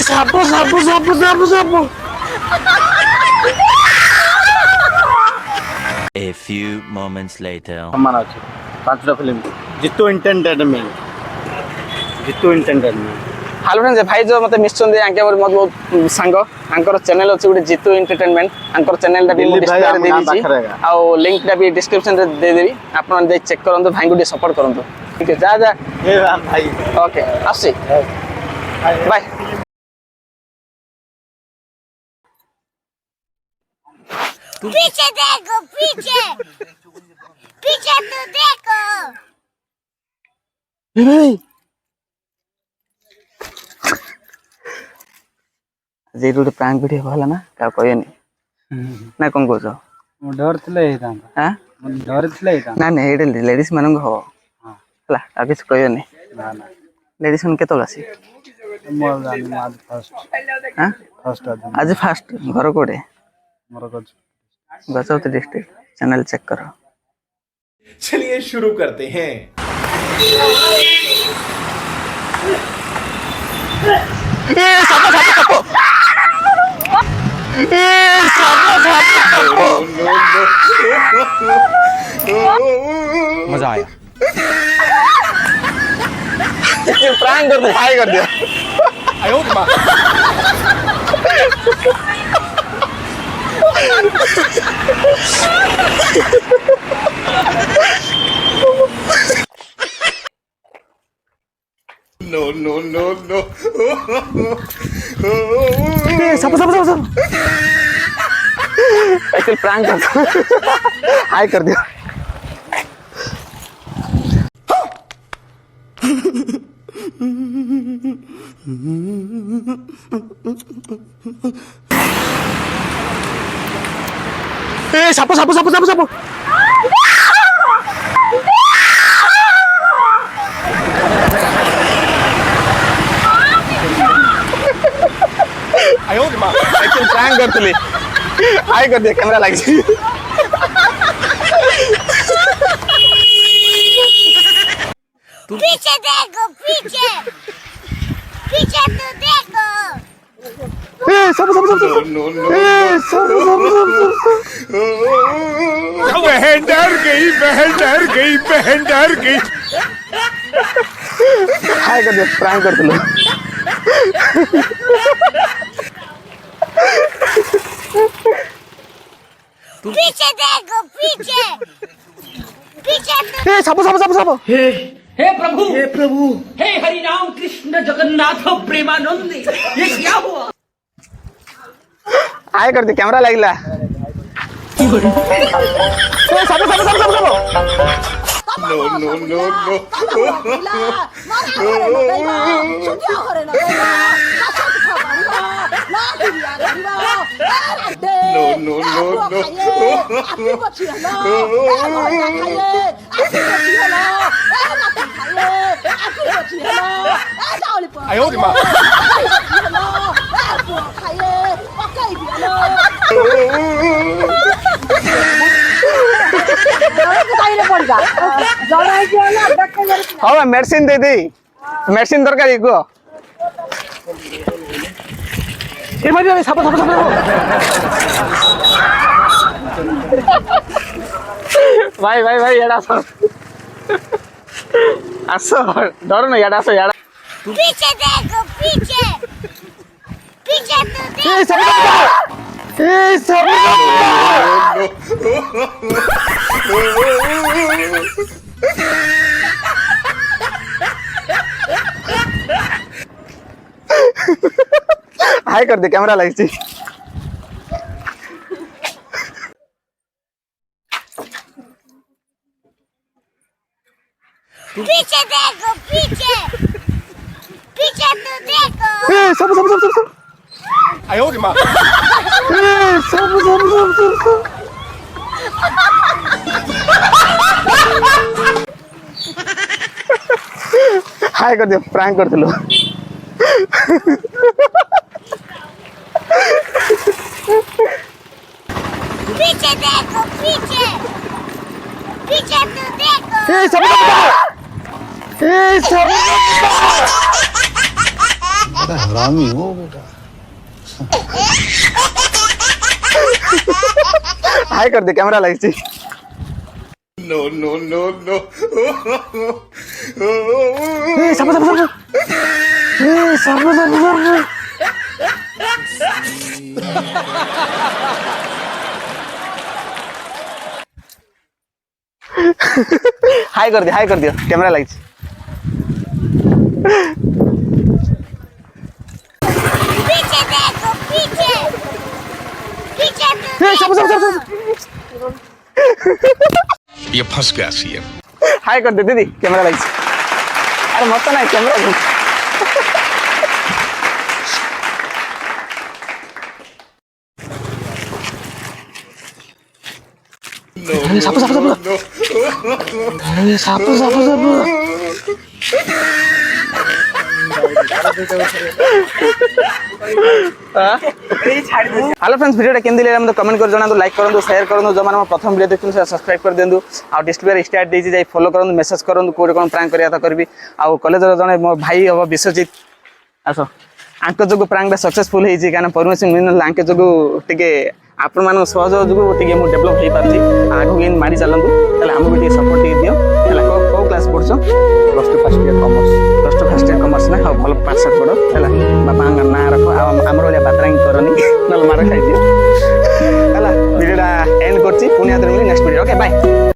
Sapu. Sapu. A few moments later. सम्मान अच्छे पांचटा film जितु एंटरटेनमेंट हेलो फ्रेंड्स भाई जो मते मिशन दे आके बहुत बहुत सांग आंकर चैनल अछि गुटे जितु एंटरटेनमेंट आंकर चैनल दा भी डिस्प्ले रे दे दीची आ लिंक दा भी डिस्क्रिप्शन रे दे देबी आपन दे चेक करंतु भाई गुटे सपोर्ट करंतु ठीक है जा ए भाई ओके आसी बाय पीछे देखो पीछे पीछे तो देखो जे रोड प्रैंक वीडियो होला ना का कहयनी ना कोन कहछो डर थले हेता हां डर थले हेता ना ना एडे लेडीज मानन हो हला आ किछ कहयनी ना ना लेडीज मन केतोल आसी मोर जानी आज फर्स्ट हां फर्स्ट आज फास्ट घर कोडे मोर कछ गजौती डिस्ट्रिक्ट चैनल चेक करो चलिए शुरू करते हैं मजा आया प्रैंक कर दे हाय कर दिया आयो मां No. सब एक्चुअली प्रैंक कर हाय कर दिया सापो आयो मां एक्चुअली प्रैंक करतली हाय कर दिया कैमरा लाग छी पीछे देखो पीछे पीछे तो देखो सब बहन डर गई हाय कर दिया प्रैंक करतली पीछे देखो पीछे पीछे तो सब हे प्रभु हे हरि राम कृष्ण जगन्नाथ प्रेमानंद ये क्या हुआ हाय कर दिया कैमरा लागला सब No. आयो मां हाँ मेडिसिन दे दी मेडिसिन दरकार को साप भाई याडा आसो डर ना याडा आसो याडा पीछे देखो पीछे पीछे तो देखो हाय कर दे कैमरा लाइक छी पीछे देखो पीछे पीछे तो देखो सब आयो मां सब हाय कर दियो प्रैंक करथिलो पीछे देखो पीछे पीछे तो देखो ए सब हरामी हो बेटा हाय कर दे कैमरा लागी No, no, no, no. ए सब हाय कर दियो कैमरा लागी पीछे देखो पीछे पीछे तो ए सब ये फंस गया सीएम हाय कर दे दीदी कैमरा लागी अरे मत ना कैमरा हेलो फ्रेंड्स वीडियो केमती लगे कमेंट कर जणातु लाइक करूँ शेयर करूँ जो मैंने प्रथम वीडियो देखते हैं सब्सक्राइब कर दिंतु आ डिस्प्ले स्टार्ट देती जाए फॉलो करूँ मेसेज करूँ कौटे कौन प्रांक करा करी आ कॉलेज जड़े मो भाई हम विश्वजित आस आंक जो प्रांक सक्सेसफुल होती कहीं परमिशन मिल आंक जो टे आपण मान सहयोग जो डेभलप हो पार्टी आगे मारी चलतु आमको भी सपोर्ट दियो कौ क्लास पढ़छ plus two first year commerce plus two first year commerce ना हाँ भल पाठ साठ पढ़ है बापा ना रख आमर भाई बातरांगी करनी ना मार खाई दियो है वीडियो एंड कर नेक्स्ट वीडियो ओके बाय।